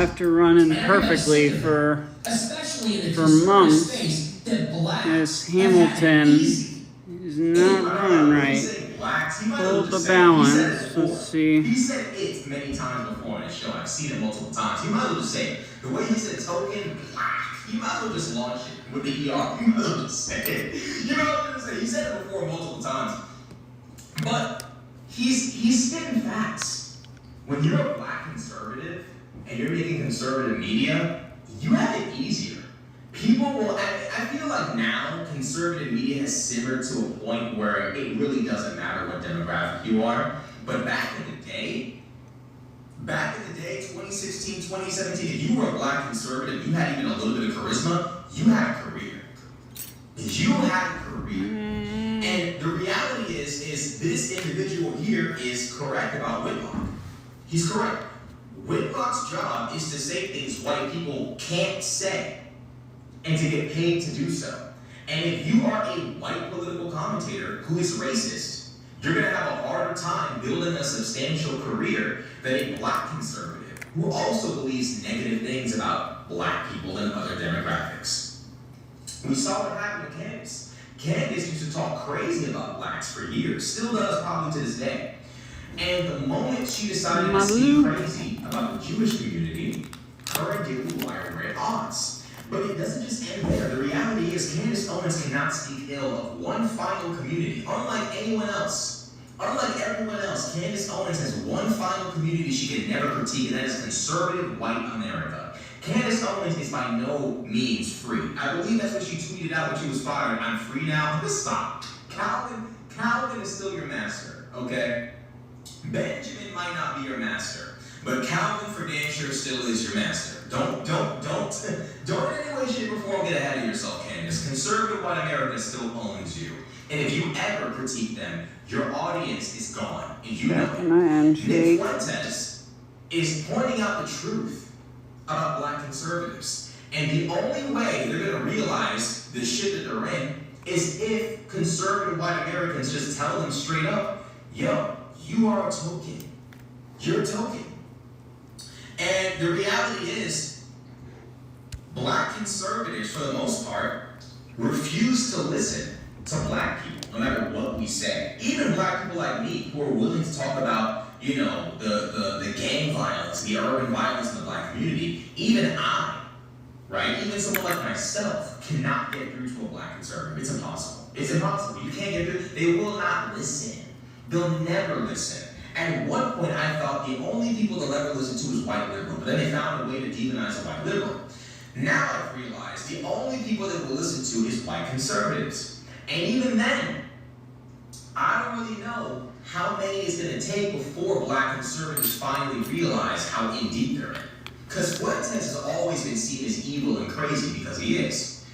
After running perfectly for months, as Hamilton is not running right. Hold the balance. Let's see. He said it many times before in his show. I've seen it multiple times. You might as well just say it. The way he said token, black. You might as well just launch it with the ER. You might as well just say it. You know what I'm saying? He said it before multiple times. But he's spitting facts. When you're a black conservative and you're making conservative media, you have it easier. People will, I feel like now conservative media has simmered to a point where it really doesn't matter what demographic you are. But back in the day, 2016, 2017, if you were a black conservative, you had even a little bit of charisma, you had a career. You had a career. And the reality is this individual here is correct about Whitlock. He's correct. Whitlock's job is to say things white people can't say and to get paid to do so. And if you are a white political commentator who is racist, you're going to have a harder time building a substantial career than a black conservative who also believes negative things about black people and other demographics. We saw what happened to Candace. Candace used to talk crazy about blacks for years, still does probably to this day. And the moment she decided to speak crazy about the Jewish community, her and Daily Wire were at odds. But it doesn't just end there. The reality is Candace Owens cannot speak ill of one final community, unlike anyone else. Unlike everyone else, Candace Owens has one final community she can never critique, and that is conservative white America. Candace Owens is by no means free. I believe that's what she tweeted out when she was fired. I'm free now. Just stop. Calvin is still your master, okay? Benjamin might not be your master, but Calvin for damn sure still is your master. Don't in any way, shape, or form get ahead of yourself, Candace. Conservative white America still owns you. And if you ever critique them, your audience is gone. And you know it. Nick Fuentes is pointing out the truth about black conservatives. And the only way they're going to realize the shit that they're in is if conservative white Americans just tell them straight up, yo, you are a token. You're a token. And the reality is, black conservatives, for the most part, refuse to listen to black people, no matter what we say. Even black people like me, who are willing to talk about, the gang violence, the urban violence in the black community, even I, right, even someone like myself, cannot get through to a black conservative. It's impossible. It's impossible. You can't get through. They will not listen. They'll never listen. At one point, I thought the only people they'll ever listen to is white liberal, but then they found a way to demonize a white liberal. Now I've realized the only people that will listen to is white conservatives. And even then, I don't really know how many it's going to take before black conservatives finally realize how in deep they're in. Because Fuentes has always been seen as evil and crazy because he is.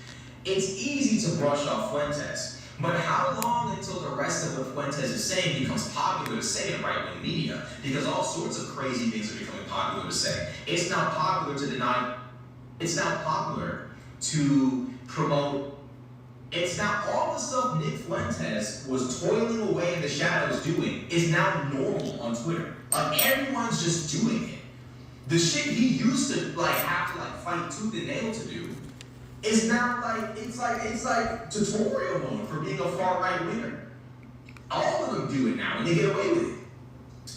It's easy to brush off Fuentes. But how long until the rest of what Fuentes is saying becomes popular to say in right-wing media? Because all sorts of crazy things are becoming popular to say. It's not popular to deny. It's not popular to promote. It's not all the stuff Nick Fuentes was toiling away in the shadows doing is now normal on Twitter. Like everyone's just doing it. The shit he used to have to fight tooth and nail to do is now it's like tutorial mode for being a far right winger. All of them do it now and they get away with it.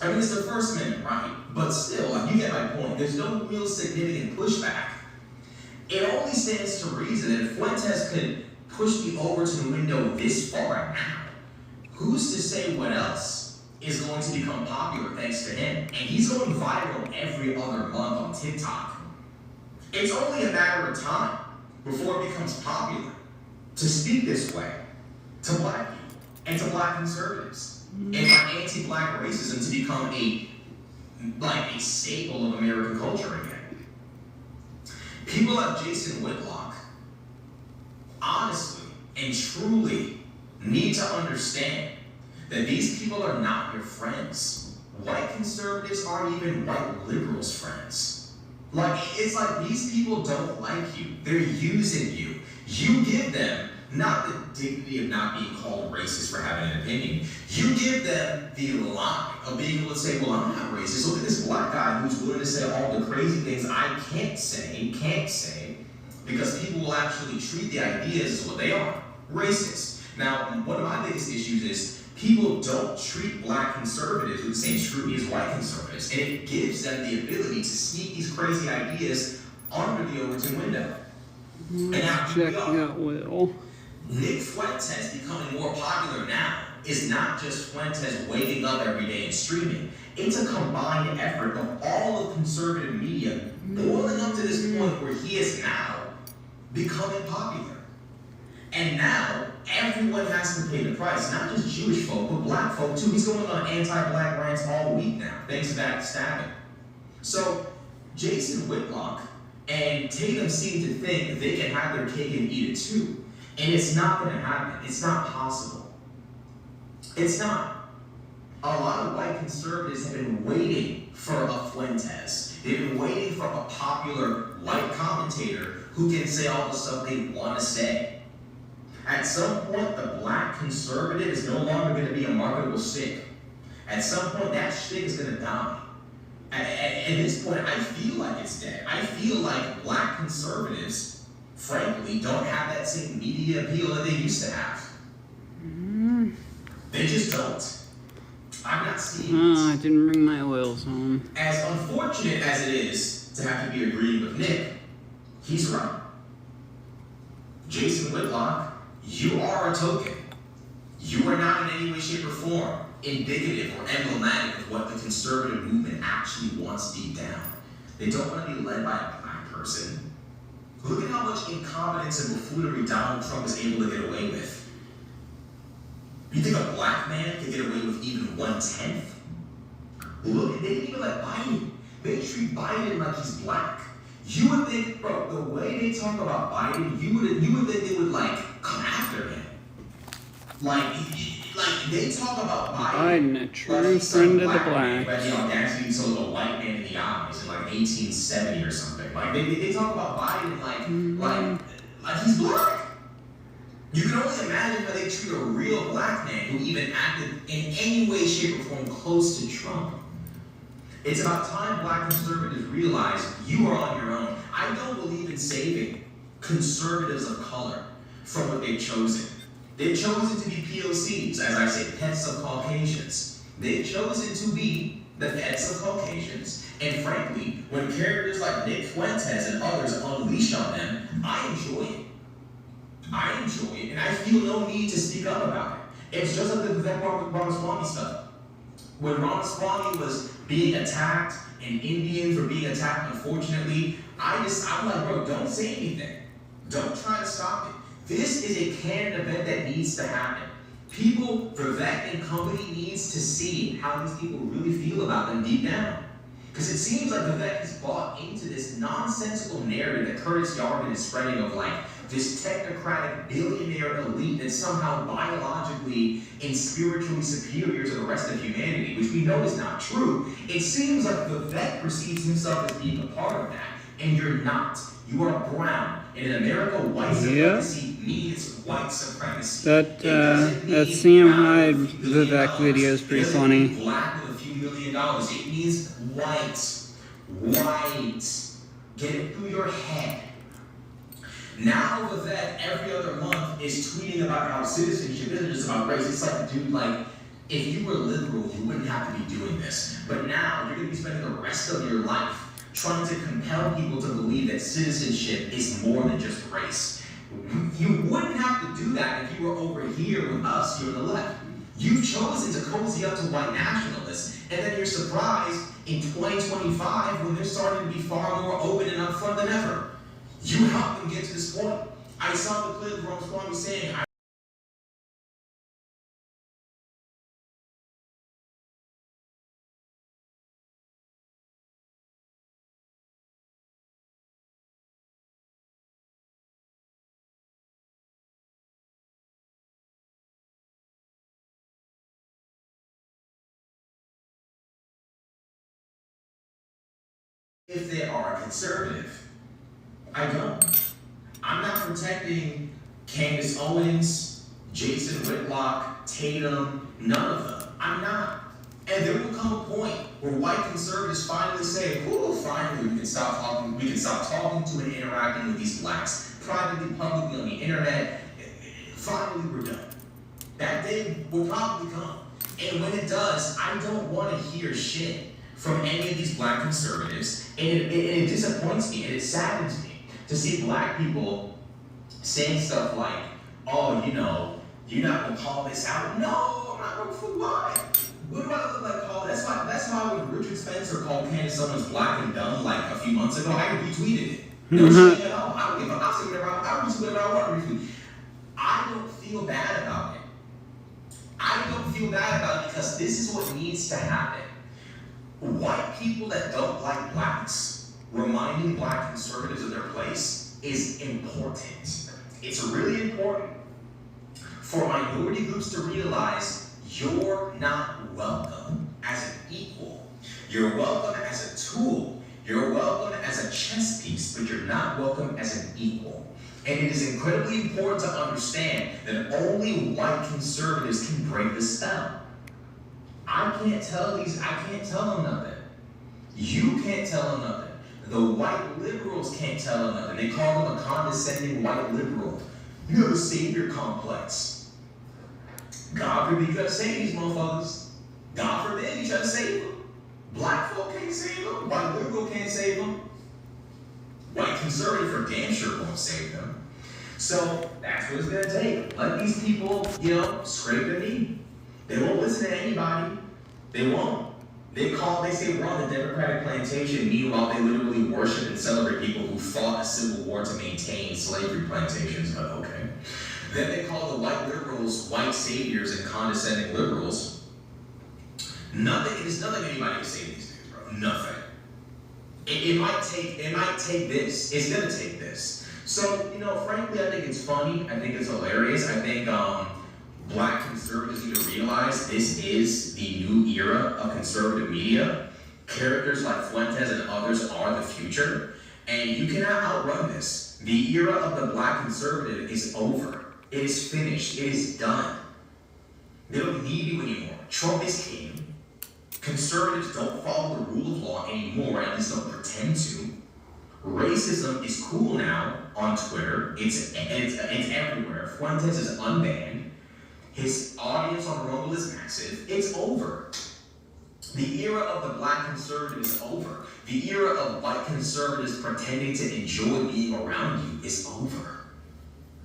I mean, it's the First Amendment, right? But still, you get my point. There's no real significant pushback. It only stands to reason that if Fuentes could push me over to the window this far now, who's to say what else is going to become popular thanks to him? And he's going viral every other month on TikTok. It's only a matter of time before it becomes popular to speak this way to black people and to black conservatives and for anti-black racism to become a staple of American culture again. People like Jason Whitlock honestly and truly need to understand that these people are not your friends. White conservatives aren't even white liberals' friends. It's like these people don't like you. They're using you. You give them not the dignity of not being called racist for having an opinion. You give them the lie of being able to say, well, I'm not racist. Look at this black guy who's willing to say all the crazy things I can't say, because people will actually treat the ideas as what they are, racist. Now, one of my biggest issues is people don't treat black conservatives with the same scrutiny as white conservatives, and it gives them the ability to sneak these crazy ideas under the Overton window. And now, Check that will. Nick Fuentes becoming more popular now is not just Fuentes waking up every day and streaming. It's a combined effort of all of conservative media boiling up to this point where he is now becoming popular. And now, everyone has to pay the price, not just Jewish folk, but black folk too. He's going on anti-black rants all week now, thanks to that stabbing. So, Jason Whitlock and Tatum seem to think that they can have their cake and eat it too. And it's not going to happen. It's not possible. It's not. A lot of white conservatives have been waiting for a Fuentes. They've been waiting for a popular white commentator who can say all the stuff they want to say. At some point, the black conservative is no longer going to be a marketable stick. At some point, that stick is going to die. At this point, I feel like it's dead. I feel like black conservatives, frankly, don't have that same media appeal that they used to have. They just don't. I'm not seeing it. I didn't bring my oils home. As unfortunate as it is to have to be agreeing with Nick, he's right. Jason Whitlock, you are a token. You are not in any way, shape, or form indicative or emblematic of what the conservative movement actually wants deep down. They don't want to be led by a black person. Look at how much incompetence and buffoonery Donald Trump is able to get away with. You think a black man could get away with even 1/10? Look, they didn't even let Biden. They treat Biden like he's black. You would think, bro, the way they talk about Biden, you would think they would like come after him. Like they talk about Biden, a true friend of the black. But the audacity to look a white man in the eyes in like 1870 or something. Like they talk about Biden like he's black. You can only imagine how they treat a real black man who even acted in any way, shape, or form close to Trump. It's about time black conservatives realize you are on your own. I don't believe in saving conservatives of color from what they've chosen. They've chosen to be POCs, as I say, pets of Caucasians. They've chosen to be the pets of Caucasians. And frankly, when characters like Nick Fuentes and others unleash on them, I enjoy it. I enjoy it, and I feel no need to speak up about it. It's just like the Vivek Ramaswamy stuff. When Ramaswamy was being attacked, and Indians were being attacked, unfortunately, I'm like, bro, don't say anything. Don't try to stop it. This is a canned event that needs to happen. People, Vivek and company needs to see how these people really feel about them deep down. Because it seems like Vivek has bought into this nonsensical narrative that Curtis Yarvin is spreading of like this technocratic billionaire elite that's somehow biologically and spiritually superior to the rest of humanity, which we know is not true. It seems like Vivek perceives himself as being a part of that, and you're not. You are brown. And in America, white supremacy means white supremacy. That Sam Hyde Vivek video is pretty funny. Black with a few $1 million. It means white. White. Get it through your head. Now Vivek every other month is tweeting about how citizenship isn't just about race. It's like, dude, like, if you were liberal, you wouldn't have to be doing this. But now you're going to be spending the rest of your life trying to compel people to believe that citizenship is more than just race. You wouldn't have to do that if you were over here with us here on the left. You've chosen to cozy up to white nationalists, and then you're surprised in 2025 when they're starting to be far more open and upfront than ever. You helped them get to this point. I saw the clip of Ramaswamy saying, if they are a conservative. I don't. I'm not protecting Candace Owens, Jason Whitlock, Tatum, none of them. I'm not. And there will come a point where white conservatives finally say, "Ooh, finally we can stop talking to and interacting with these blacks privately, publicly on the internet. Finally, we're done." That day will probably come. And when it does, I don't want to hear shit from any of these black conservatives. And it disappoints me and it saddens me to see black people saying stuff like, "Oh, you know, you're not going to call this out." No, I'm not going to lie. What do I look like call? That's why when Richard Spencer called Candace Owens black and dumb like a few months ago, I retweeted it. No shame at all. I don't give a fuck. I'll say whatever I retweet whatever I want to retweet. I don't feel bad about it. I don't feel bad about it because this is what needs to happen. White people that don't like blacks reminding black conservatives of their place is important. It's really important for minority groups to realize you're not welcome as an equal. You're welcome as a tool. You're welcome as a chess piece, but you're not welcome as an equal. And it is incredibly important to understand that only white conservatives can break the spell. I can't tell them nothing. You can't tell them nothing. The white liberals can't tell them nothing. They call them a condescending white liberal. You have a savior complex. God forbid you try to save these motherfuckers. God forbid you try to save them. Black folk can't save them. White liberal can't save them. White conservative for damn sure won't save them. So that's what it's going to take. Let these people, scrape their knee. They won't listen to anybody. They won't. They say we're on the Democratic plantation. Meanwhile, they literally worship and celebrate people who fought a civil war to maintain slavery plantations. But okay. Then they call the white liberals white saviors and condescending liberals. Nothing. There's nothing anybody can say these days, bro. Nothing. It might take this. It's gonna take this. So, frankly, I think it's funny. I think it's hilarious. I think black conservatives need to realize this is the new era of conservative media. Characters like Fuentes and others are the future, and you cannot outrun this. The era of the black conservative is over. It is finished. It is done. They don't need you anymore. Trump is king. Conservatives don't follow the rule of law anymore, at least don't pretend to. Racism is cool now on Twitter. It's everywhere. Fuentes is unbanned. His audience on Rumble is massive. It's over. The era of the black conservative is over. The era of white conservatives pretending to enjoy being around you is over.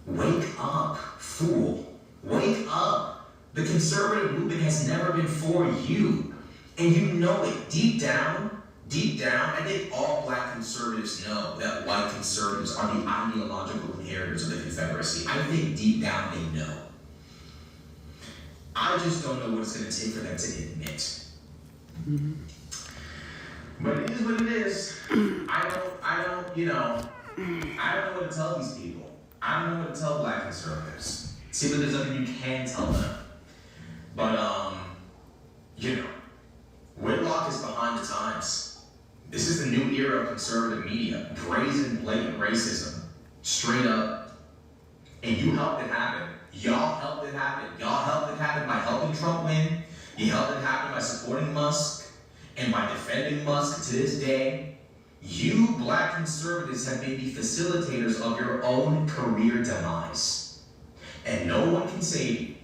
Wake up, fool. Wake up. The conservative movement has never been for you. And you know it. Deep down, I think all black conservatives know that white conservatives are the ideological inheritors of the Confederacy. I think deep down they know. I just don't know what it's going to take for them to admit. Mm-hmm. But it is what it is. I don't know what to tell these people. I don't know what to tell black conservatives. See, but there's nothing you can tell them. But, Whitlock is behind the times. This is the new era of conservative media. Brazen, blatant racism. Straight up. And you helped it happen. Y'all helped it happen. Y'all helped it happen by helping Trump win. You helped it happen by supporting Musk and by defending Musk to this day. You black conservatives have been the facilitators of your own career demise. And no one can save you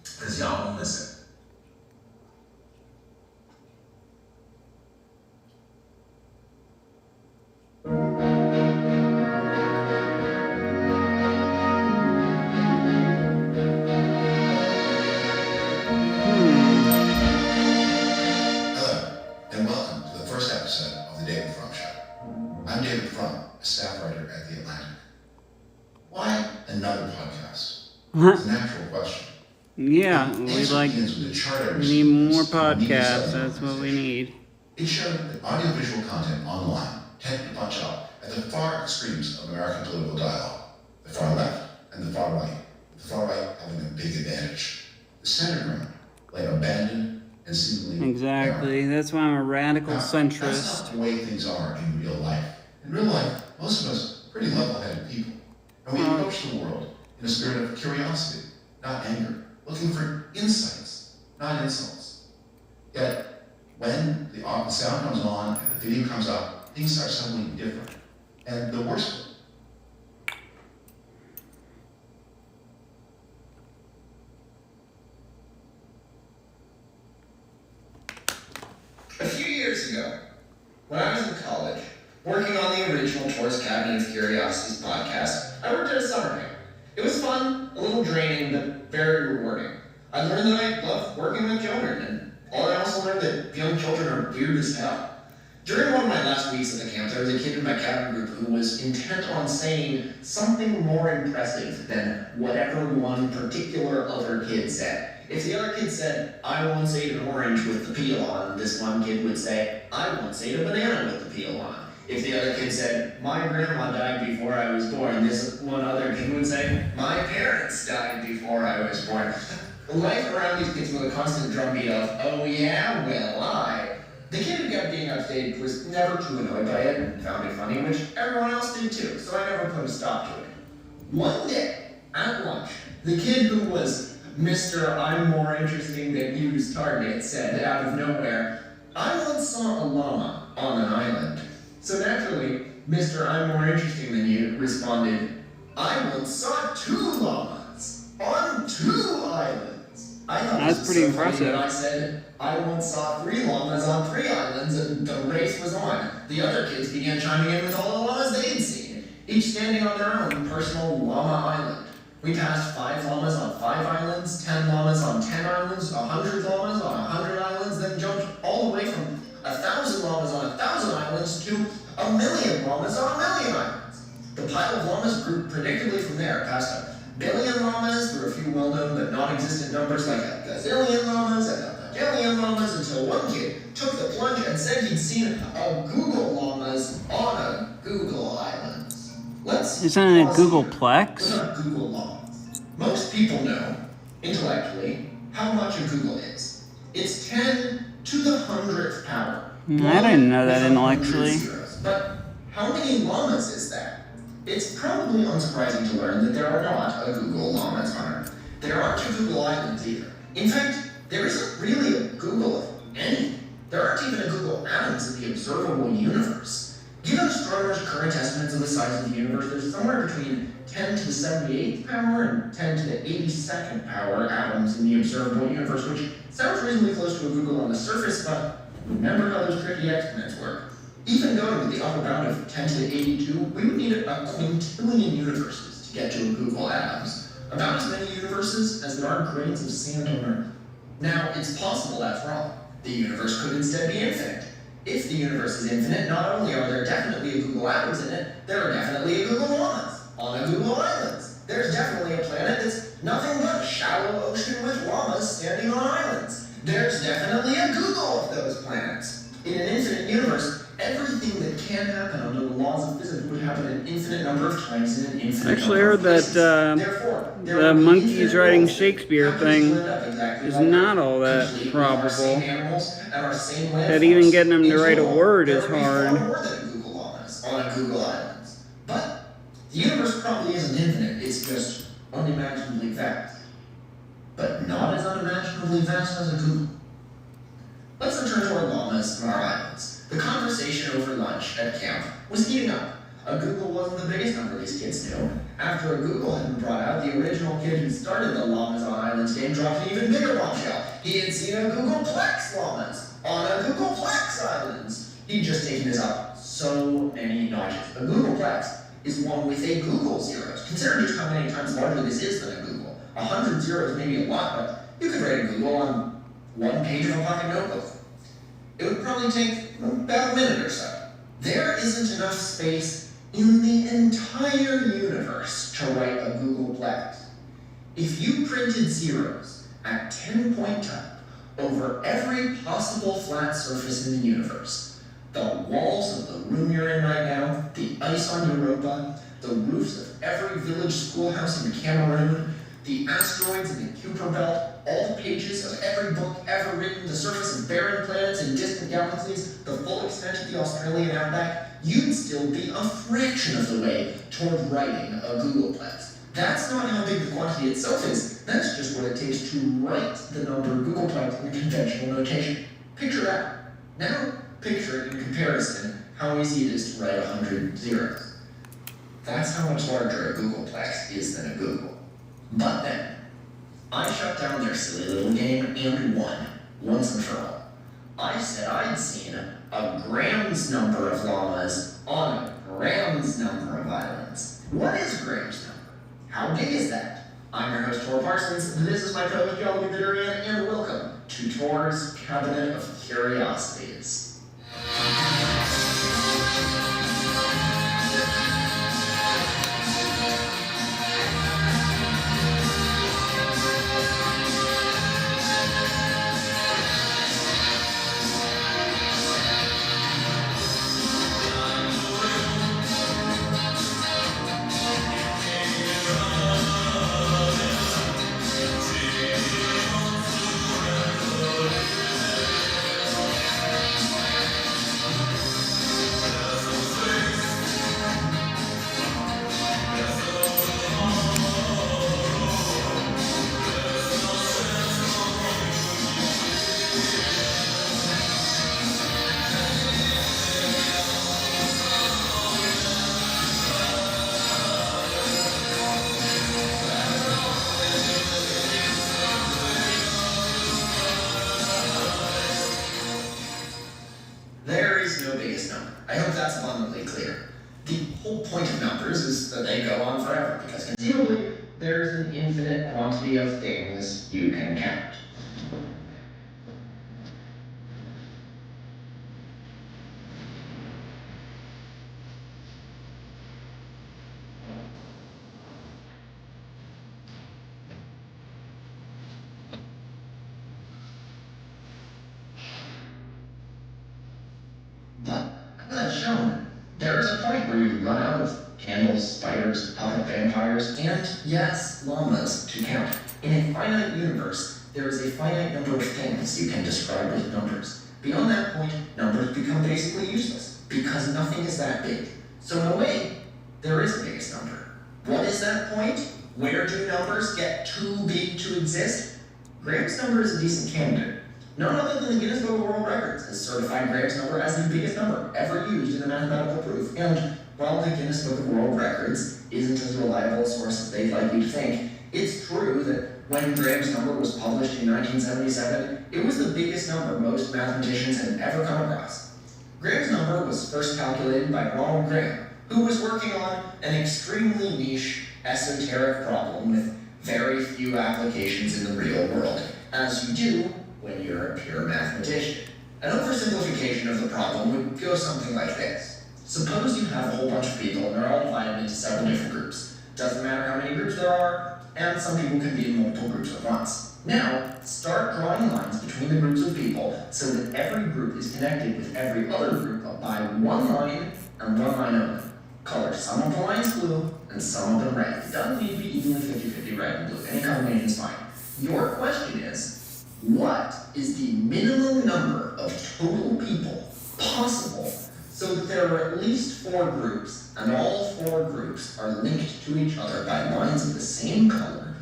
because y'all won't listen. It's a natural question. Yeah, we need more podcasts. That's what we need. It showed that audiovisual content online tended to punch out at the far extremes of American political dialogue. The far left and the far right. The far right having a big advantage. The center ground lay abandoned and seemingly Exactly. barren. That's why I'm a radical centrist. That's not the way things are in real life. In real life, most of us are pretty level-headed people. And we approach the world in a spirit of curiosity, not anger, looking for insights, not insults. Yet, when the sound comes on and the video comes up, things are suddenly different. And the worst A few years ago, when I was in college, working on the original Tourist Cabinet of Curiosities podcast, I worked at a summer camp. It was fun, a little draining, but very rewarding. I learned that I love working with children, and I also learned that young children are weird as hell. During one of my last weeks at the camp, there was a kid in my cabin group who was intent on saying something more impressive than whatever one particular other kid said. If the other kid said, "I once ate an orange with the peel on," this one kid would say, "I once ate a banana with the peel on." If the other kid said, "My grandma died before I was born," this one other kid would say, "My parents died before I was born." Life around these kids was a constant drumbeat of, "Oh yeah, well I." The kid who kept being upstage was never too annoyed by it and found it funny, which everyone else did too, so I never put a stop to it. One day, at lunch, the kid who was Mr. I'm more interesting than you's target said out of nowhere, "I once saw a llama on an island." So naturally, Mr. I'm more interesting than you responded, "I once saw 2 llamas on 2 islands." I thought That's this was pretty so funny impressive. that I said, "I once saw 3 llamas on 3 islands," and the race was on. The other kids began chiming in with all the llamas they'd seen, each standing on their own personal llama island. We passed 5 llamas on 5 islands, 10 llamas on 10 islands, 100 llamas on 100 islands, then jumped all the way from 1,000 llamas on 1,000 islands to 1,000,000 llamas on 1,000,000 islands. The pile of llamas grew predictably from there, past 1,000,000,000 llamas through a few well-known but non-existent numbers like a gazillion llamas and a bajillion llamas, until one kid took the plunge and said he'd seen a Google llamas on a Google island. Isn't it a Googleplex? What are Google llamas? Most people know, intellectually, how much a Google is. It's 10 to the 100th power. I didn't know that intellectually. But how many llamas is that? It's probably unsurprising to learn that there are not a Google llamas on Earth. There aren't 2 Google islands either. In fact, there isn't really a Google of anything. There aren't even a Google atoms in the observable universe. Given astronomers' current estimates of the size of the universe, there's somewhere between 10 to the 78th power and 10 to the 82nd power atoms in the observable universe, which sounds reasonably close to a Google on the surface, but remember how those tricky exponents work. Even going with the upper bound of 10 to the 82, we would need a quintillion universes to get to a Google atoms. About as many universes as there are grains of sand on Earth. Now, it's possible that's wrong. The universe could instead be infinite. If the universe is infinite, not only are there definitely a Google atoms in it, there are definitely a Google llamas on a Google islands. There's definitely a planet that's nothing but a shallow ocean with llamas standing on islands. There's definitely a Google of those planets. In an infinite universe, everything that can happen under the laws of physics would happen an infinite number of times in an infinite Actually, I number heard of that places. Therefore, there the would be monkeys infinite writing worlds. Shakespeare Happens to thing end up exactly is like not that. all that Completely our same probable. animals and our same land That even forms. getting them to In write a total, word is there would be hard. 4 more than Google llamas on a Google Islands. But the universe probably isn't infinite, it's just unimaginably vast. But not as unimaginably vast as a Google. Let's return to our llamas and our islands. The conversation over lunch at camp was heating up. A Google wasn't the biggest number these kids knew. After a Google had been brought out, the original kid who started the llamas on islands game dropped an even bigger bombshell. He had seen a Googleplex llamas on a Googleplex islands. He'd just taken this up so many notches. A Googleplex is one with a Google zeros. Consider just how many times larger this is than a Google. 100 zeros may be a lot, but you could write a Google on 1 page of a pocket notebook. It would probably take about a minute or so. There isn't enough space in the entire universe to write a Googleplex. If you printed zeros at 10-point type over every possible flat surface in the universe, the walls of the room you're in right now, the ice on Europa, the roofs of every village schoolhouse in Cameroon, the asteroids in the Kuiper Belt, all the pages of every book ever written, the surface of barren planets and distant galaxies, the full extent of the Australian outback, you'd still be a fraction of the way toward writing a Googleplex. That's not how big the quantity itself is. That's just what it takes to write the number googolplex in conventional notation. Picture that. Now, picture it in comparison how easy it is to write 100 zeros. That's how much larger a googolplex is than a Google. But then, I shut down their silly little game and won, once and for all. I said I'd seen a Graham's number of llamas on a Graham's number of islands. What is Graham's number? How big is that? I'm your host, Tor Parsons, and this is my co-host, Jelly Bitterian, and welcome to Tor's Cabinet of Curiosities. There is no biggest number. I hope that's abundantly clear. The whole point of numbers is that they go on forever, because conceivably, there's an infinite quantity of things you can count. But, as shown, there is a point where you run out of candles, spiders, puppet vampires, and, yes, llamas to count. In a finite universe, there is a finite number of things you can describe with numbers. Beyond that point, numbers become basically useless, because nothing is that big. So in a way, there is a biggest number. What is that point? Where do numbers get too big to exist? Graham's number is a decent candidate. None other than the Guinness Book of World Records has certified Graham's number as the biggest number ever used in a mathematical proof. And while the Guinness Book of World Records isn't as reliable a source as they'd like you to think, it's true that when Graham's number was published in 1977, it was the biggest number most mathematicians had ever come across. Graham's number was first calculated by Ronald Graham, who was working on an extremely niche, esoteric problem with very few applications in the real world, as you do when you're a pure mathematician. An oversimplification of the problem would go something like this. Suppose you have a whole bunch of people and they're all divided into several different groups. Doesn't matter how many groups there are, and some people can be in multiple groups at once. Now, start drawing lines between the groups of people so that every group is connected with every other group by one line and one line only. Color some of the lines blue and some of them red. It doesn't need to be evenly 50-50 red and blue. Any combination is fine. Your question is, what is the minimum number of total people possible so that there are at least 4 groups, and all 4 groups are linked to each other by lines of the same color,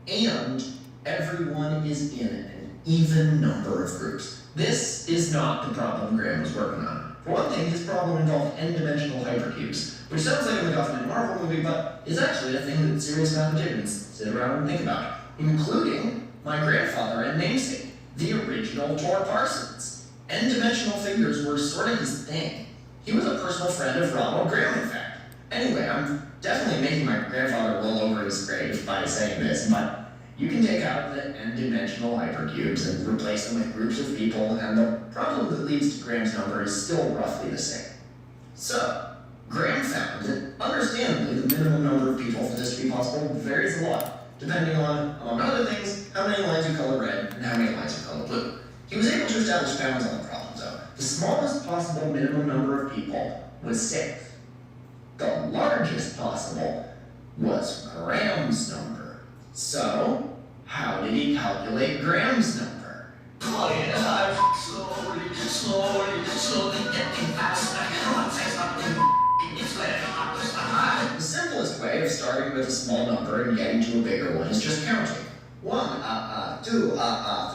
and everyone is in an even number of groups? This is not the problem Graham was working on. For one thing, his problem involved n-dimensional hypercubes, which sounds like a MacGuffin in a Marvel movie, but is actually a thing that serious mathematicians sit around and think about, including my grandfather and namesake, the original Tor Parsons. N-dimensional figures were sort of his thing. He was a personal friend of Ronald Graham, in fact. Anyway, I'm definitely making my grandfather roll over his grave by saying this, but you can take out the n-dimensional hypercubes and replace them with groups of people, and the problem that leads to Graham's number is still roughly the same. So, Graham found that, understandably, the minimum number of people for this to be possible varies a lot, depending on, among other things, how many lines you color red and how many lines you color blue. He was able to establish bounds on the problem, though. The smallest possible minimum number of people was 6. The largest possible was Graham's number. So, how did he calculate Graham's number? Slowly, getting faster. The simplest way of starting starting with a small number and getting to a bigger one is just counting. 1, 2,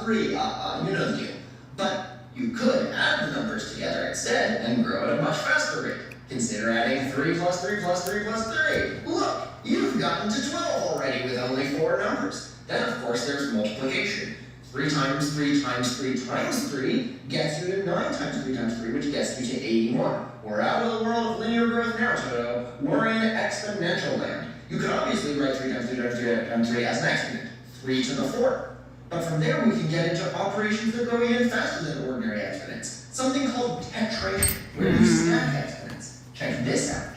3, you know the deal. But you could add the numbers together instead and grow at a much faster rate. Consider adding 3 plus 3 plus 3 plus 3. Look, you've gotten to 12 already with only 4 numbers. Then, of course, there's multiplication. 3 times 3 times 3 times 3 gets you to 9 times 3 times 3, which gets you to 81. We're out of the world of linear growth now, Toto. We're in exponential land. You could obviously write 3 times 3 times 3 times 3 as an exponent, 3 to the 4th. But from there, we can get into operations that go even faster than ordinary exponents. Something called tetration, where you stack exponents. Check this out.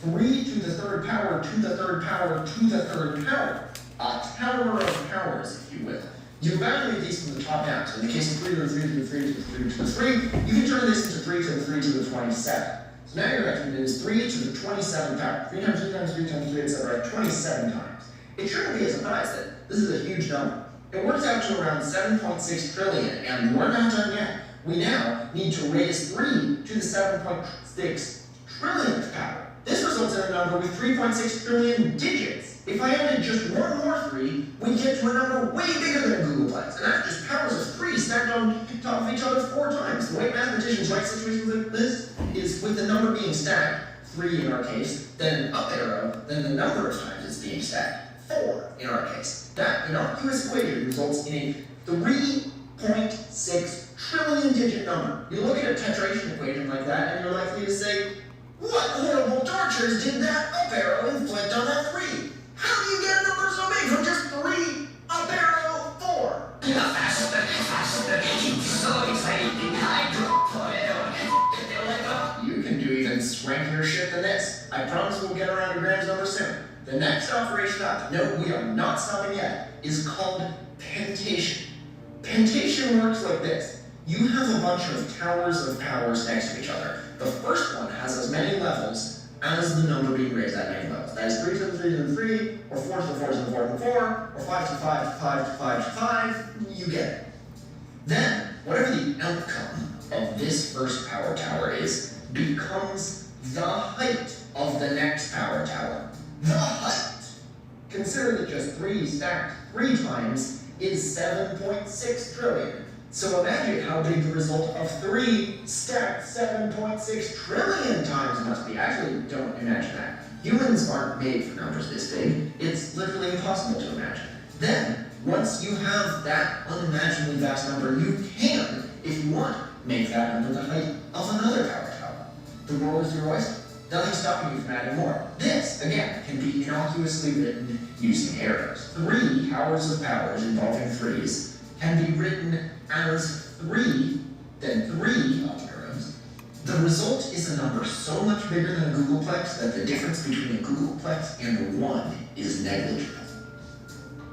3 to the 3rd power, to the 3rd power, to the 3rd power. A tower of powers, if you will. You evaluate these from the top down. So in the case of 3 to the 3 to the 3 to the 3 to the 3, you can turn this into 3 to the 3 to the 27. So now your exponent is 3 to the 27 power. 3 times 3 times 3 times 3, etc. 27 times. It shouldn't be a surprise that this is a huge number. It works out to around 7.6 trillion, and we're not done yet. We now need to raise 3 to the 7.6 trillionth power. This results in a number with 3.6 trillion digits. If I added just one more 3, we'd get to a number way bigger than Googleplex, and that's just powers of 3 stacked on top of each other 4 times. The way mathematicians write situations like this is with the number being stacked, 3 in our case, then an up arrow, then the number of times it's being stacked, 4 in our case. That innocuous equation results in a 3.6 trillion digit number. You look at a tetration equation like that, and you're likely to say, what horrible tortures did that up arrow inflict on that 3? How do you get a number so big from just 3, up arrow, 4? So exciting, you can do even swankier shit than this. I promise we'll get around to Graham's number soon. The next operation up, no, we are not stopping yet, is called pentation. Pentation works like this. You have a bunch of towers of powers next to each other. The first one has as many levels as the number being raised at many levels. That is 3 to the 3 to the 3, or 4 to the 4 to the 4 to the 4, or 5 to 5 to 5 to 5 to 5, you get it. Then, whatever the outcome of this first power tower is, becomes the height of the next power tower. The height! Consider that just 3 stacked 3 times is 7.6 trillion. So imagine how big the result of 3 stacked 7.6 trillion times must be. Actually, don't imagine that. Humans aren't made for numbers this big. It's literally impossible to imagine. Then, once you have that unimaginably vast number, you can, if you want, make that number the height of another power tower. The world is your oyster. Nothing's stopping you from adding more. This, again, can be innocuously written using arrows. 3 towers of powers involving 3s can be written as 3, then 3 up arrows. The result is a number so much bigger than a Googleplex that the difference between a Googleplex and a 1 is negligible.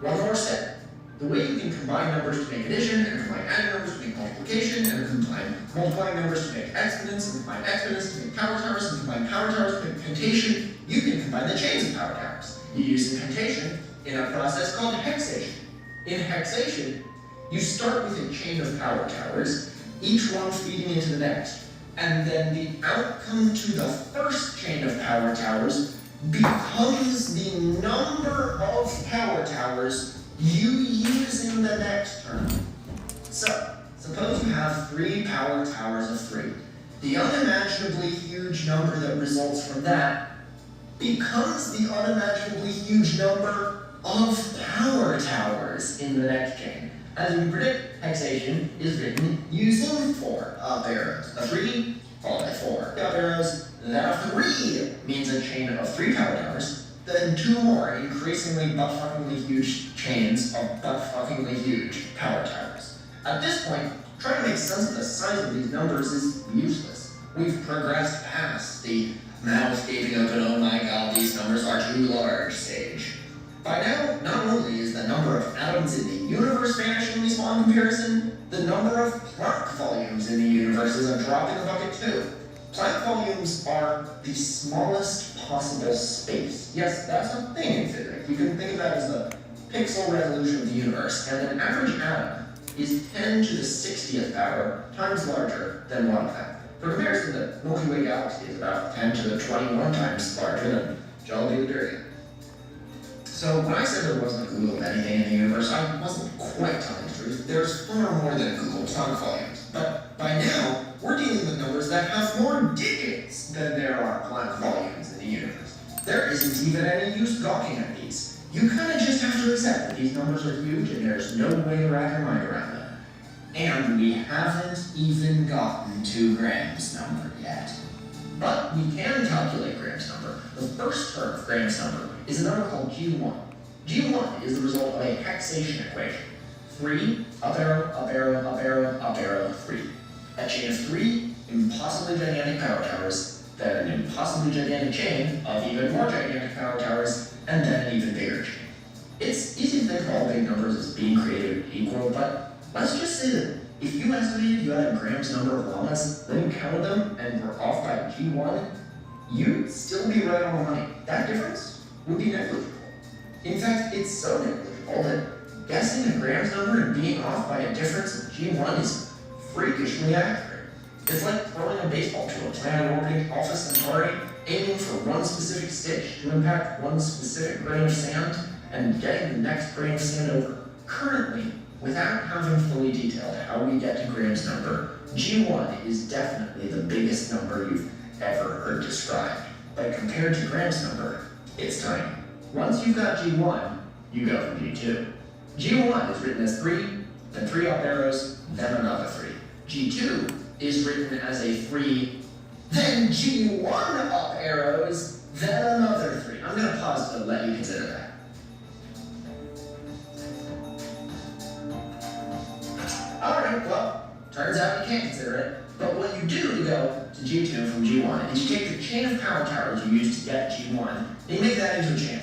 One more step. The way you can combine numbers to make addition, and combine adding numbers to make multiplication, and combine multiplying numbers to make exponents, and combine exponents to make power towers, and combine power towers to make pentation, you can combine the chains of power towers. You use pentation in a process called hexation. In hexation, you start with a chain of power towers, each one feeding into the next, and then the outcome to the first chain of power towers becomes the number of power towers you use in the next term. So, suppose you have 3 power towers of 3. The unimaginably huge number that results from that becomes the unimaginably huge number of power towers in the next chain. As we predict, hexation is written using 4 up arrows. A 3 followed by 4 up arrows. That 3 means a chain of 3 power towers. Then 2 more increasingly butt-fuckingly huge chains of butt-fuckingly huge power towers. At this point, trying to make sense of the size of these numbers is useless. We've progressed past the mouth gaping open, oh my god, these numbers are too large stage. By now, not only is the number of atoms in the universe vanishingly small in comparison, the number of Planck volumes in the universe is a drop in the bucket too. Planck volumes are the smallest possible space. Yes, that's a thing in physics. You can think of that as the pixel resolution of the universe, and an average atom is 10 to the 60th power times larger than one of them. For comparison, the Milky Way galaxy is about 10 to the 21 times larger than Jolly Durian. So when I said there wasn't a Google of anything in the universe, I wasn't quite telling the truth. There's far more than a Google of Planck volumes. But by now, we're dealing with numbers that have more digits than there are Planck volumes in the universe. There isn't even any use gawking at these. You kind of just have to accept that these numbers are huge and there's no way to wrap your mind around them. And we haven't even gotten to Graham's number yet. But we can calculate Graham's number. The first term of Graham's number is a number called G1. G1 is the result of a hexation equation. 3, up arrow, up arrow, up arrow, up arrow, 3. A chain of 3 impossibly gigantic power towers, then an impossibly gigantic chain of even more gigantic power towers, and then an even bigger chain. It's easy to think of all big numbers as being created equal, but let's just say that if you estimated you had Graham's number of llamas, then you counted them and were off by G1, you'd still be right on the money. That difference would be negligible. In fact, it's so negligible that guessing a Graham's number and being off by a difference of G1 is freakishly accurate. It's like throwing a baseball to a planet-orbiting Alpha Centauri, aiming for one specific stitch to impact one specific grain of sand, and getting the next grain of sand over. Currently, without having fully detailed how we get to Graham's number, G1 is definitely the biggest number you've ever heard described. But compared to Graham's number, it's tiny. Once you've got G1, you go from G2. G1 is written as 3, then 3 up arrows, then another 3. G2 is written as a 3, then G1 up arrows, then another 3. I'm going to pause to let you consider that. Alright, well, turns out you can't consider it. But what you do to go to G2 from G1 is you take the chain of power towers you used to get G1, and you make that into a chain.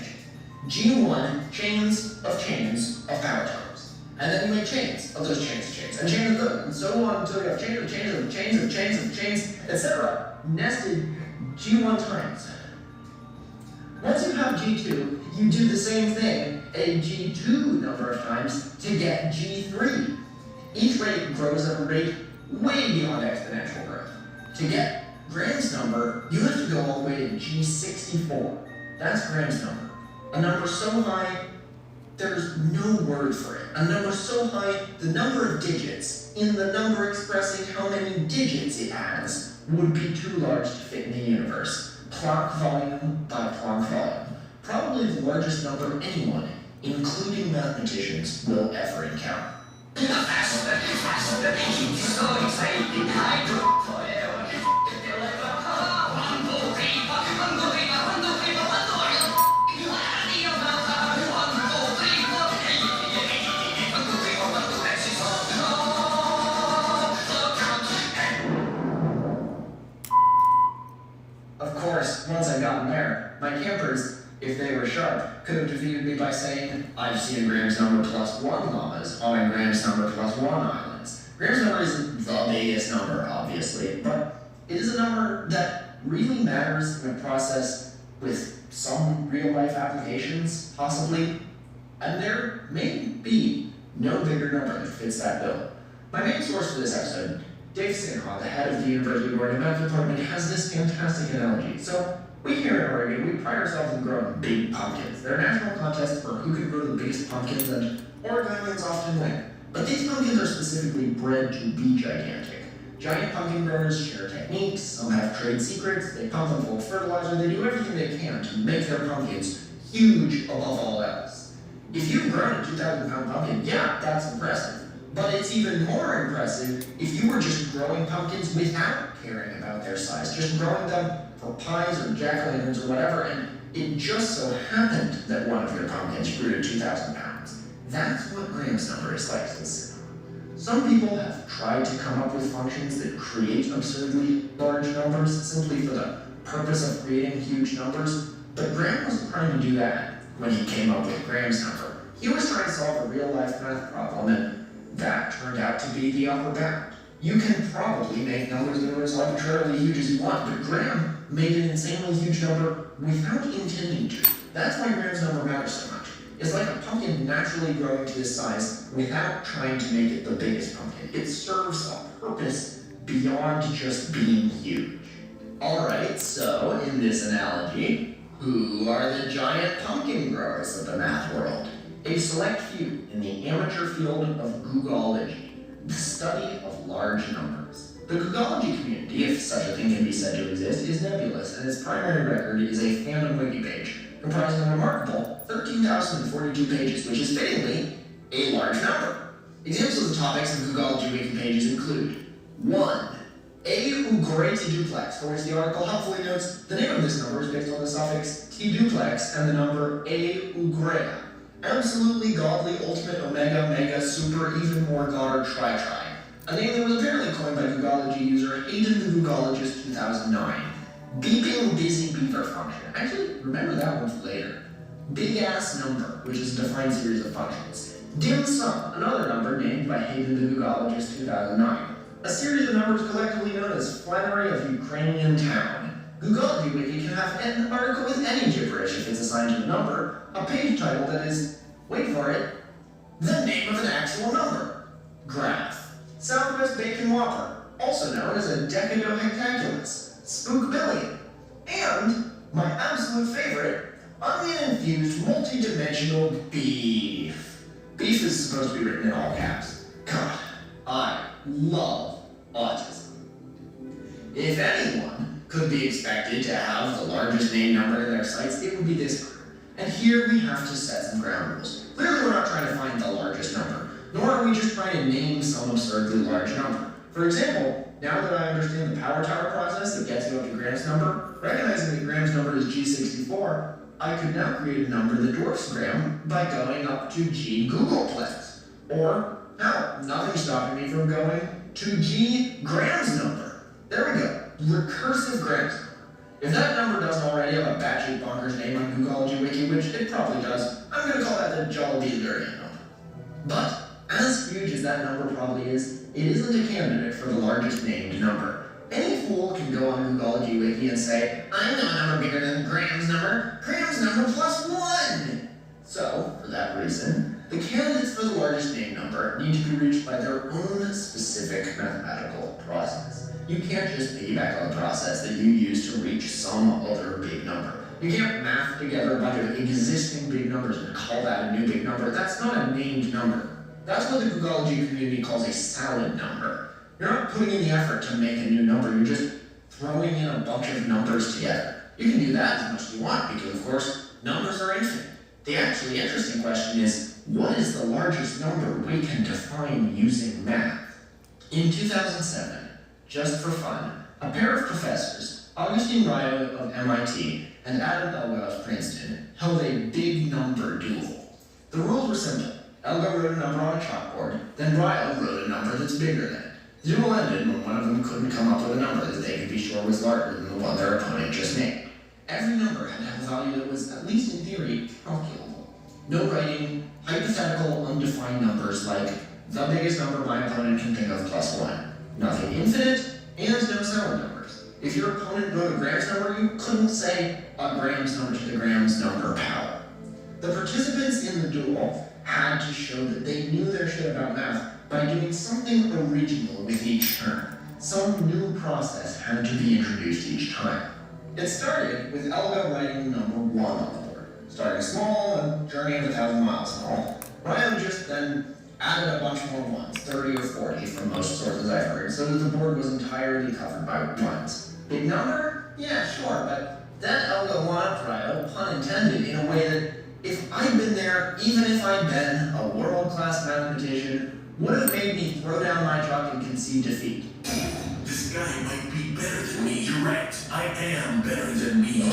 G1, chains of power towers. And then you make chains of those chains of chains, and chains of those, and so on until you have chains of chains of chains of chains of chains, etc. nested G1 times. Once you have G2, you do the same thing a G2 number of times to get G3. Each rate grows at a rate way beyond exponential growth. To get Graham's number, you have to go all the way to G64. That's Graham's number. A number so high, there's no word for it. A number so high, the number of digits in the number expressing how many digits it has would be too large to fit in the universe. Planck volume by Planck volume. Probably the largest number anyone, including mathematicians, will ever encounter. Of course, once I'd gotten there, my campers, if they were sharp, could have defeated me by saying, I've seen Graham's number plus 1 llamas on Graham's number plus 1 islands. Graham's number isn't the biggest number, obviously, but it is a number that really matters in a process with some real-life applications, possibly, and there may be no bigger number that fits that bill. My main source for this episode, Dave Sinha, the head of the University of Oregon Math Department, has this fantastic analogy. So, we here in Oregon, we pride ourselves in growing big pumpkins. They're a national contest for who can grow the biggest pumpkins, and Oregonians often win. But these pumpkins are specifically bred to be gigantic. Giant pumpkin growers share techniques, some have trade secrets, they pump them full of fertilizer, they do everything they can to make their pumpkins huge above all else. If you've grown a 2,000-pound pumpkin, yeah, that's impressive. But it's even more impressive if you were just growing pumpkins without caring about their size, just growing them for pies or jack-o'-lanterns or whatever, and it just so happened that one of your pumpkins grew to 2,000 pounds. That's what Graham's number is like to the system. Some people have tried to come up with functions that create absurdly large numbers simply for the purpose of creating huge numbers, but Graham wasn't trying to do that when he came up with Graham's number. He was trying to solve a real-life math problem, and that turned out to be the upper bound. You can probably make numbers that are as arbitrarily huge as you want, but Graham made an insanely huge number without intending to. That's why Graham's number matters so much. It's like a pumpkin naturally growing to this size without trying to make it the biggest pumpkin. It serves a purpose beyond just being huge. Alright, so in this analogy, Who are the giant pumpkin growers of the math world? A select few in the amateur field of Googology, the study of large numbers. The Googology community, if such a thing can be said to exist, is nebulous, and its primary record is a fandom wiki page, comprising a remarkable 13,042 pages, which is fittingly a large number. Examples of the topics in Googology wiki pages include 1. A Ugrate duplex, for which the article helpfully notes the name of this number is based on the suffix T-duplex and the number A Ugrea. Absolutely godly, ultimate, omega, mega, super, even more god or tri-tri. A name that was apparently coined by Googology user Hayden the Googologist 2009. Beeping busy beeper function. Actually, remember that one for later. Big ass number, which is a defined series of functions. Dim sum, another number named by Hayden the Googologist 2009. A series of numbers collectively known as Flannery of Ukrainian Town. Googology Wiki can have an article with any gibberish if it's assigned to a number, a page title that is, wait for it, the name of an actual number. Graph. Southwest Bacon Whopper, also known as a Decadohectaculus. Spookbillion. And, my absolute favorite, onion-infused multi-dimensional beef. Beef is supposed to be written in all caps. God, I love autism. If anyone could be expected to have the largest name number in their sites, it would be this group. And here we have to set some ground rules. Clearly we're not trying to find the largest number, nor are we just trying to name some absurdly large number. For example, now that I understand the power tower process that gets you up to Graham's number, recognizing that Graham's number is G64, I could now create a number that dwarfs Graham by going up to G Googleplex. Or, hell, nothing's stopping me from going to G Graham's number. There we go. Recursive Graham's number. If that number doesn't already have a batshit bonkers name on Googology Wiki, which it probably does, I'm going to call that the Jolly Lurian number. But, as huge as that number probably is, it isn't a candidate for the largest named number. Any fool can go on Googology Wiki and say, I know a number bigger than Graham's number plus 1! So, for that reason, the candidates for the largest named number need to be reached by their own specific mathematical process. You can't just piggyback on the process that you use to reach some other big number. You can't math together a bunch of existing big numbers and call that a new big number. That's not a named number. That's what the Googology community calls a salad number. You're not putting in the effort to make a new number, you're just throwing in a bunch of numbers together. You can do that as much as you want because, of course, numbers are infinite. The actually interesting question is, what is the largest number we can define using math? In 2007, just for fun, a pair of professors, Augustine Ryo of MIT and Adam Elga of Princeton, held a big number duel. The rules were simple. Elga wrote a number on a chalkboard, then Ryo wrote a number that's bigger than it. The duel ended when one of them couldn't come up with a number that they could be sure was larger than the one their opponent just named. Every number had to have a value that was, at least in theory, calculable. No writing hypothetical, undefined numbers like the biggest number my opponent can think of plus 1. Nothing infinite, and no salad numbers. If your opponent wrote a Graham's number, you couldn't say a Graham's number to the Graham's number power. The participants in the duel had to show that they knew their shit about math by doing something original with each turn. Some new process had to be introduced each time. It started with Elga writing the number 1 on the board, starting small and journeying 1,000 miles and all. Ryan just then added a bunch more ones, 30 or 40 from most sources I've heard, so that the board was entirely covered by ones. Big number? Yeah, sure, but that Elga one-upped Ryo, pun intended, in a way that if I'd been there, even if I'd been a world-class mathematician, would have made me throw down my chalk and concede defeat. This guy might be better than me. You're right. I am better than me.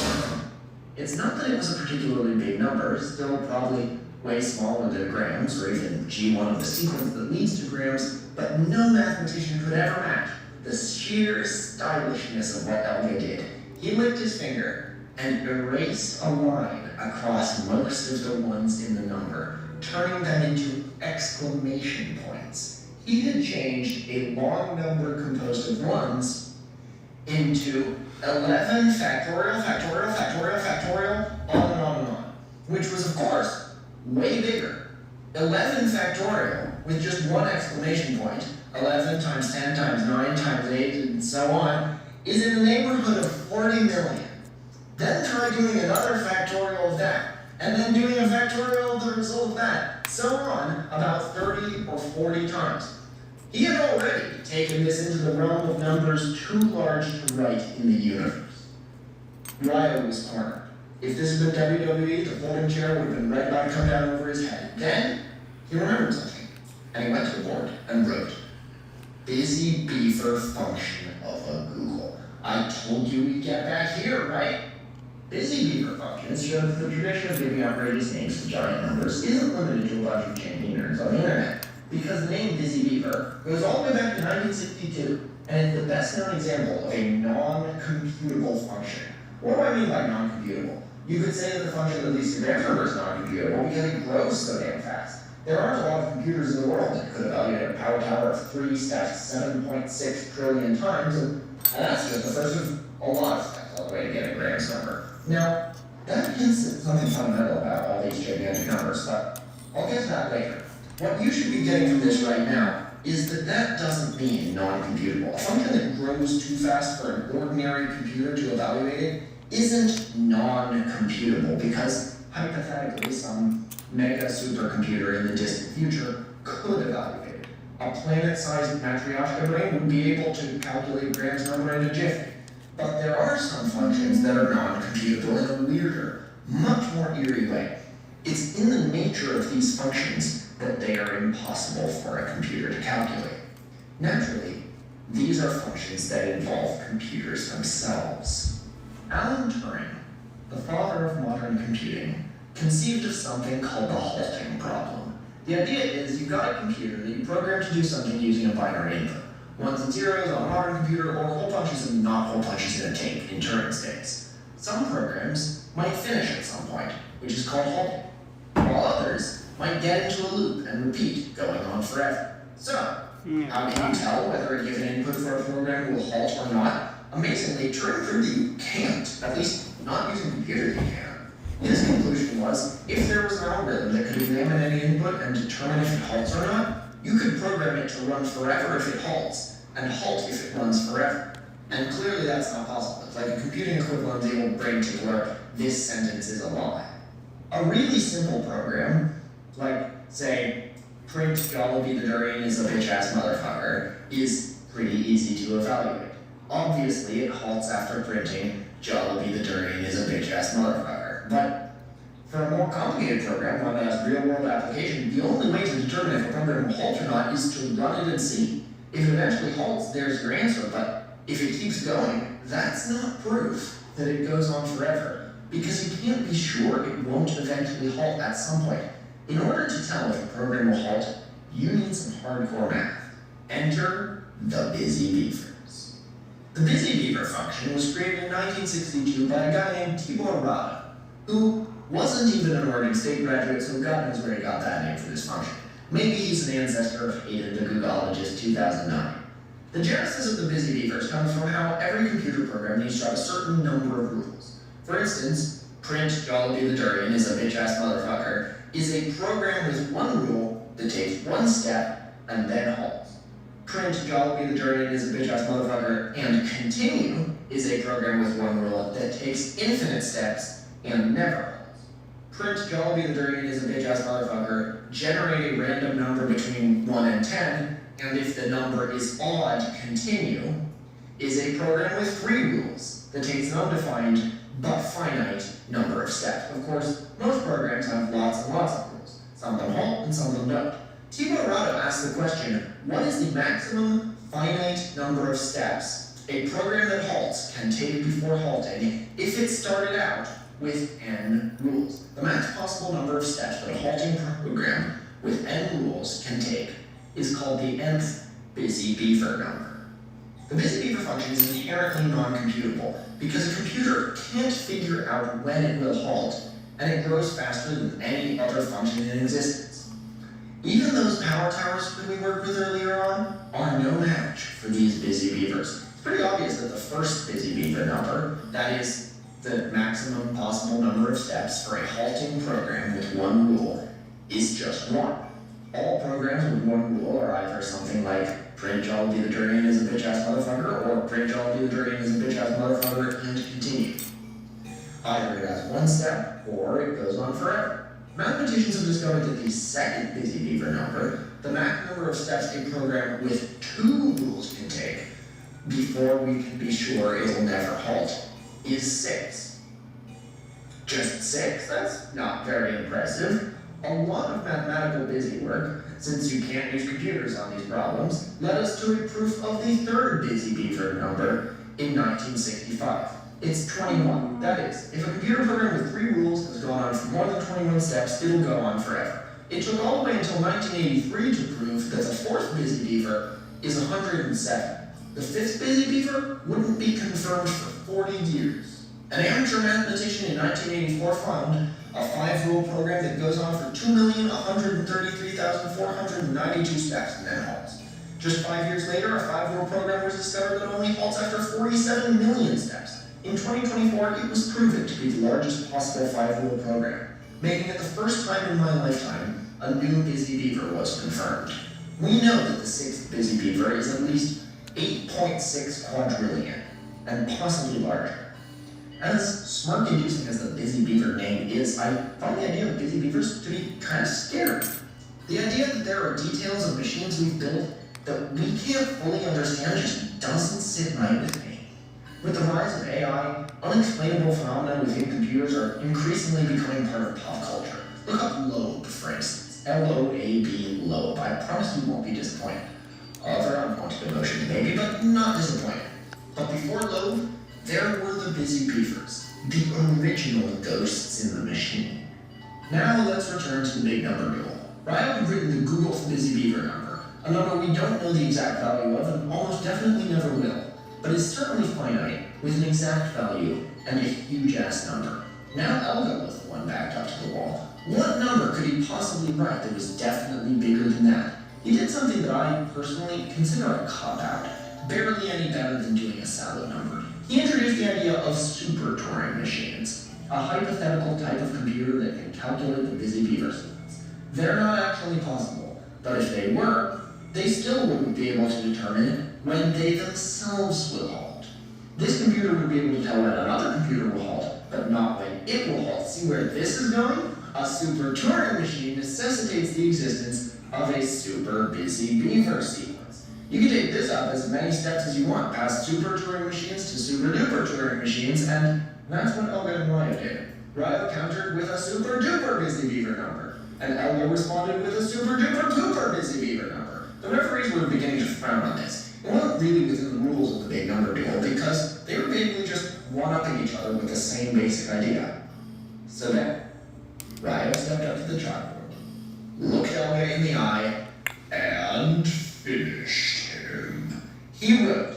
It's not that it was a particularly big number, still probably way smaller than Graham's, or even G1 of the sequence that leads to Graham's, but no mathematician could ever match the sheer stylishness of what Elga did. He licked his finger and erased a line across most of the ones in the number, turning them into exclamation points. He had changed a long number composed of ones into 11 factorial, factorial, factorial, factorial, on and on and on, which was, of course, way bigger. 11 factorial with just one exclamation point, 11 times 10 times 9 times 8 and so on, is in the neighborhood of 40 million. Then try doing another factorial of that, and then doing a factorial of the result of that, so on about 30 or 40 times. He had already taken this into the realm of numbers too large to write in the universe. Ryo was cornered. If this had been WWE, the folding chair would have been right about to come down over his head. Then, he remembered something, and he went to the board and wrote, "Busy Beaver function of a Google. I told you we'd get back here, right?" Busy Beaver functions show that the tradition of giving outrageous names to giant numbers isn't limited to a bunch of champion nerds on the internet, because the name Busy Beaver goes all the way back to 1962, and is the best known example of a non-computable function. What do I mean by non-computable? You could say that the function that leads to Graham number is non-computable because it grows so damn fast. There aren't a lot of computers in the world that could evaluate a power tower of 3 stacked 7.6 trillion times, and that's just the first of a lot of steps all the way to get a Graham's number. Now, that hints at something fundamental about all these gigantic numbers, but I'll get to that later. What you should be getting from this right now is that that doesn't mean non-computable. A function that grows too fast for an ordinary computer to evaluate it isn't non-computable because, hypothetically, some mega supercomputer in the distant future could evaluate it. A planet-sized Matryoshka brain would be able to calculate Graham's number in a jiffy. But there are some functions that are non-computable in a weirder, much more eerie way. It's in the nature of these functions that they are impossible for a computer to calculate. Naturally, these are functions that involve computers themselves. Alan Turing, the father of modern computing, conceived of something called the halting problem. The idea is you've got a computer that you program to do something using a binary input. Ones and zeros on a modern computer, or hole punches and not hole punches in a tape in Turing states. Some programs might finish at some point, which is called halting, while others might get into a loop and repeat, going on forever. So, how can you tell whether a given input for a program will halt or not? Amazingly, Turing proved that you can't, at least not using computers you can. His conclusion was, if there was an algorithm that could examine any input and determine if it halts or not, you could program it to run forever if it halts, and halt if it runs forever. And clearly that's not possible. It's like a computing equivalent able brain to blur, this sentence is a lie. A really simple program, like, say, print Jollibee the Durian is a bitch-ass motherfucker, is pretty easy to evaluate. Obviously, it halts after printing Jollibee the Durian is a bitch-ass motherfucker. But for a more complicated program, one that has real-world application, the only way to determine if a program will halt or not is to run it and see. If it eventually halts, there's your answer, but if it keeps going, that's not proof that it goes on forever, because you can't be sure it won't eventually halt at some point. In order to tell if a program will halt, you need some hardcore math. Enter the Busy Beavers. The Busy Beaver function was created in 1962 by a guy named Tibor Rada, who wasn't even an Oregon State graduate, so God knows where he got that name for this function. Maybe he's an ancestor of Hayden the Googologist 2009. The genesis of the Busy Beavers comes from how every computer program needs to have a certain number of rules. For instance, print Jollibee the Durian is a bitch-ass motherfucker is a program with one rule that takes one step and then halts. Print Jollibee the Durian is a bitch-ass motherfucker and continue is a program with one rule that takes infinite steps and never halts. Print Jollibee the Durian is a bitch-ass motherfucker, generate a random number between 1 and 10, and if the number is odd, continue, is a program with 3 rules that takes an undefined but finite number of steps. Of course, most programs have lots and lots of rules. Some of them halt and some of them don't. Tibor Rada asked the question, what is the maximum finite number of steps a program that halts can take before halting if it started out with n rules? The max possible number of steps that a halting program with n rules can take is called the nth Busy Beaver number. The Busy Beaver function is inherently non-computable because a computer can't figure out when it will halt, and it grows faster than any other function in existence. Even those power towers that we worked with earlier on are no match for these Busy Beavers. It's pretty obvious that the first Busy Beaver number, that is, the maximum possible number of steps for a halting program with one rule, is just 1. All programs with one rule are either something like print Jollibee the Durian is a bitch-ass motherfucker, or print Jollibee the Durian is a bitch-ass motherfucker and continue. Either it has one step, or it goes on forever. Mathematicians have discovered that the second busy beaver number, the max number of steps a program with 2 rules can take before we can be sure it will never halt, is 6. Just 6? That's not very impressive. A lot of mathematical busy work, since you can't use computers on these problems, led us to a proof of the third busy beaver number in 1965. It's 21. That is, if a computer program with 3 rules has gone on for more than 21 steps, it'll go on forever. It took all the way until 1983 to prove that the fourth busy beaver is 107. The fifth busy beaver wouldn't be confirmed for 40 years. An amateur mathematician in 1984 found a 5-rule program that goes on for 2,133,492 steps and then halts. Just 5 years later, a 5-rule program was discovered that only halts after 47 million steps. In 2024, it was proven to be the largest possible 5-rule program, making it the first time in my lifetime a new busy beaver was confirmed. We know that the 6th busy beaver is at least 8.6 quadrillion, and possibly larger. As smirk-inducing as the busy beaver name is, I find the idea of busy beavers to be kind of scary. The idea that there are details of machines we've built that we can't fully understand just doesn't sit right with me. With the rise of AI, unexplainable phenomena within computers are increasingly becoming part of pop culture. Look up lobe, for instance. L-O-A-B, lobe. I promise you won't be disappointed. Other unwanted emotion maybe, but not disappointed. But before lobe, there were the busy beavers, the original ghosts in the machine. Now let's return to the big number duel. Ryle had written the Google busy beaver number, a number we don't know the exact value of and almost definitely never will, but is certainly finite, with an exact value and a huge-ass number. Now Elga was the one backed up to the wall. What number could he possibly write that was definitely bigger than that? He did something that I personally consider a cop-out, barely any better than doing a solid number. He introduced the idea of super Turing machines, a hypothetical type of computer that can calculate the busy beaver sequence. They're not actually possible, but if they were, they still wouldn't be able to determine when they themselves will halt. This computer would be able to tell when another computer will halt, but not when it will halt. See where this is going? A super Turing machine necessitates the existence of a super busy beaver sequence. You can take this up as many steps as you want, past super Turing machines to super duper Turing machines, and that's what Elga and Ryo did. Ryo countered with a super duper busy beaver number, and Elga responded with a super duper duper busy beaver number. The referees were beginning to frown on this. It wasn't really within the rules of the big number duel because they were basically just one-upping each other with the same basic idea. So then, Ryo stepped up to the chalkboard, looked Elga in the eye, and finished him. He wrote,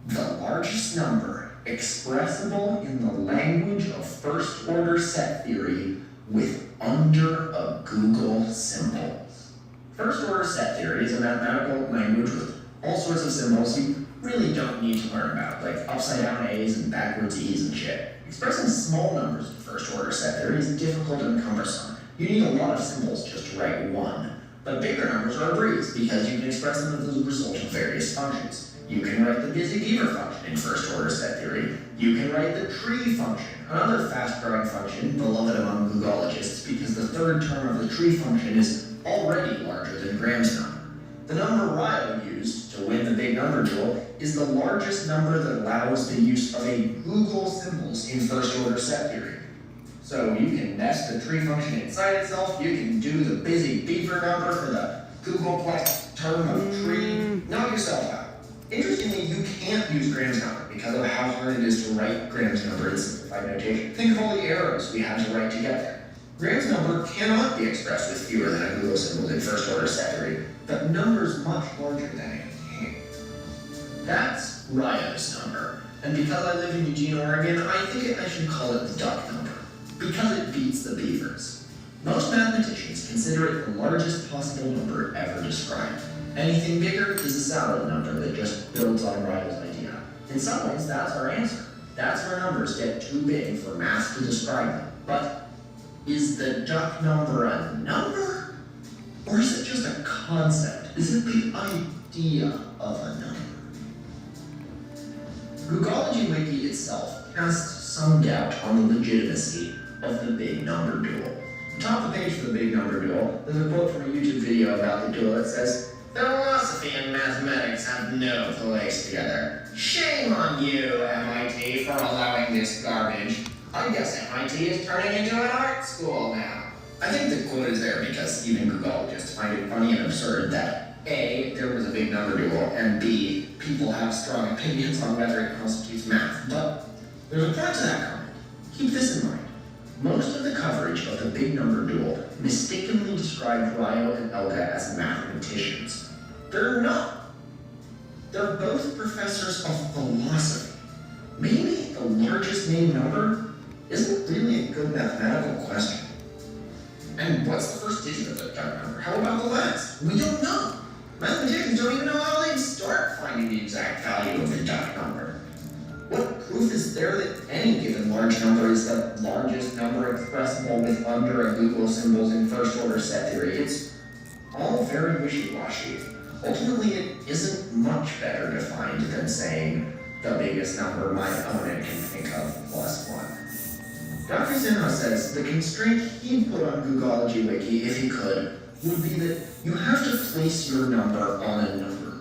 "The largest number expressible in the language of first-order set theory with under a Google symbols." First-order set theory is a mathematical language with all sorts of symbols you really don't need to learn about, like upside-down A's and backwards E's and shit. Expressing small numbers in first-order set theory is difficult and cumbersome. You need a lot of symbols just to write one. But bigger numbers are a breeze because you can express them as a result of various functions. You can write the busy beaver function in first-order set theory. You can write the tree function, another fast-growing function beloved among Googologists because the third term of the tree function is already larger than Graham's number. The number Ryo used to win the big number duel is the largest number that allows the use of a Google symbols in first-order set theory. So you can nest the tree function inside itself, you can do the busy beaver number for the Googleplex term of tree, knock yourself out. Interestingly, you can't use Graham's number because of how hard it is to write Graham's number in simplified notation. Think of all the arrows we had to write to get there. Graham's number cannot be expressed with fewer than a Google symbol in first-order set theory, but numbers much larger than it can. That's Ryo's number, and because I live in Eugene, Oregon, I think I should call it the duck number, because it beats the beavers. Most mathematicians consider it the largest possible number ever described. Anything bigger is a solid number that just builds on Ryo's idea. In some ways, that's our answer. That's where numbers get too big for math to describe them. But is the duck number a number? Or is it just a concept? Is it the idea of a number? Googology Wiki itself cast some doubt on the legitimacy of the big number duel. Top of the page for the big number duel, there's a quote from a YouTube video about the duel that says, "Philosophy and mathematics have no place together. Shame on you, MIT, for allowing this garbage. I guess MIT is turning into an art school now." I think the quote is there because even Googleologists find it funny and absurd that A, there was a big number duel, and B, people have strong opinions on whether it constitutes math. But there's a point to that comment. Keep this in mind. Most of the coverage of the big number duel mistakenly described Ryo and Elga as mathematicians. They're not. They're both professors of philosophy. Maybe the largest named number isn't really a good mathematical question. And what's the first digit of the duck number? How about the last? We don't know. Mathematicians don't even know how they'd start finding the exact value of the duck number. What proof is there that any given large number is the largest number expressible with under and equal symbols in first order set theory? It's all very wishy-washy. Ultimately, it isn't much better defined than saying the biggest number my opponent can think of plus 1. Dr. Sinha says the constraint he'd put on Googleology Wiki, if he could, would be that you have to place your number on a number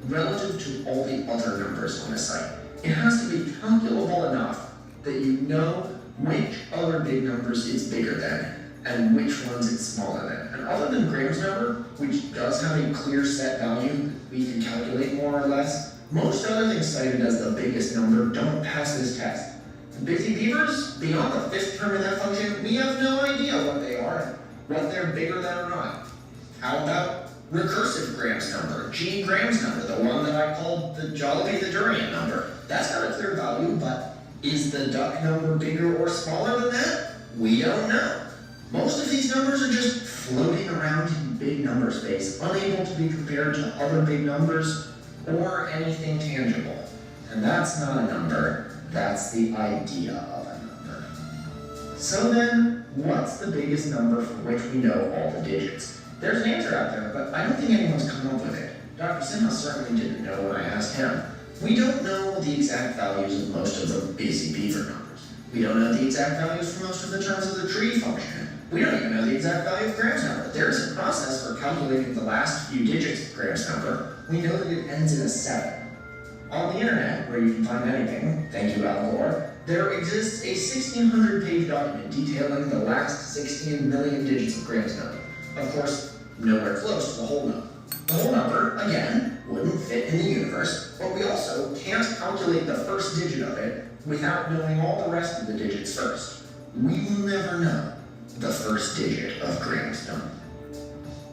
relative to all the other numbers on a site. It has to be calculable enough that you know which other big numbers it's bigger than and which ones it's smaller than. And other than Graham's number, which does have a clear set value that we can calculate more or less, most other things cited as the biggest number don't pass this test. The busy beavers, beyond the fifth term of that function, we have no idea what they are and what they're bigger than or not. How about recursive Graham's number, G Graham's number, the one that I called the Jollibee the Durian number? That's got a clear value, but is the duck number bigger or smaller than that? We don't know. Most of these numbers are just floating around in big number space, unable to be compared to other big numbers or anything tangible. And that's not a number, that's the idea of a number. So then, what's the biggest number for which we know all the digits? There's an answer out there, but I don't think anyone's come up with it. Dr. Sinha certainly didn't know when I asked him. We don't know the exact values of most of the busy beaver numbers. We don't know the exact values for most of the terms of the tree function. We don't even know the exact value of Graham's number. There's a process for calculating the last few digits of Graham's number. We know that it ends in a 7. On the internet, where you can find anything, thank you Al Gore, there exists a 1,600-page document detailing the last 16 million digits of Graham's number. Of course, nowhere close to the whole number. The whole number, again, wouldn't fit in the universe, but we also can't calculate the first digit of it without knowing all the rest of the digits first. We will never know the first digit of Graham's number.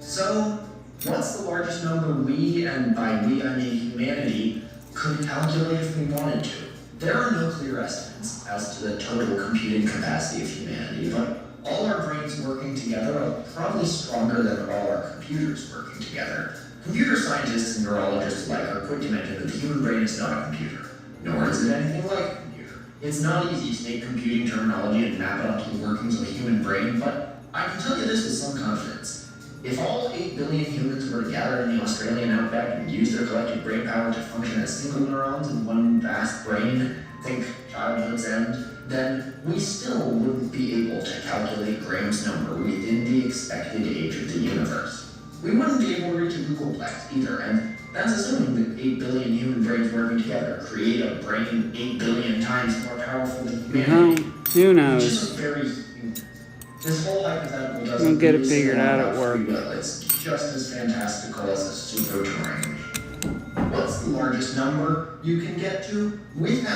So, what's the largest number we, and by we I mean humanity, could calculate if we wanted to? There are no clear estimates as to the total computing capacity of humanity, but all our brains working together are probably stronger than all our computers working together. Computer scientists and neurologists alike are quick to mention that the human brain is not a computer, nor is it anything like a computer. It's not easy to take computing terminology and map it onto the workings of a human brain, but I can tell you this with some confidence. If all 8 billion humans were to gather in the Australian outback and use their collective brain power to function as single neurons in one vast brain, think childhood's end, then we still wouldn't be able to calculate Graham's number within the expected age of the universe. We wouldn't be able to reach a googolplex either, and that's assuming that 8 billion human brains working together create a brain 8 billion times more powerful than humanity. Who knows? Which is a very... This whole hypothetical doesn't We'll get it really figured say out about at work. free will. It's just as fantastical as a super range. What's the largest number you can get to without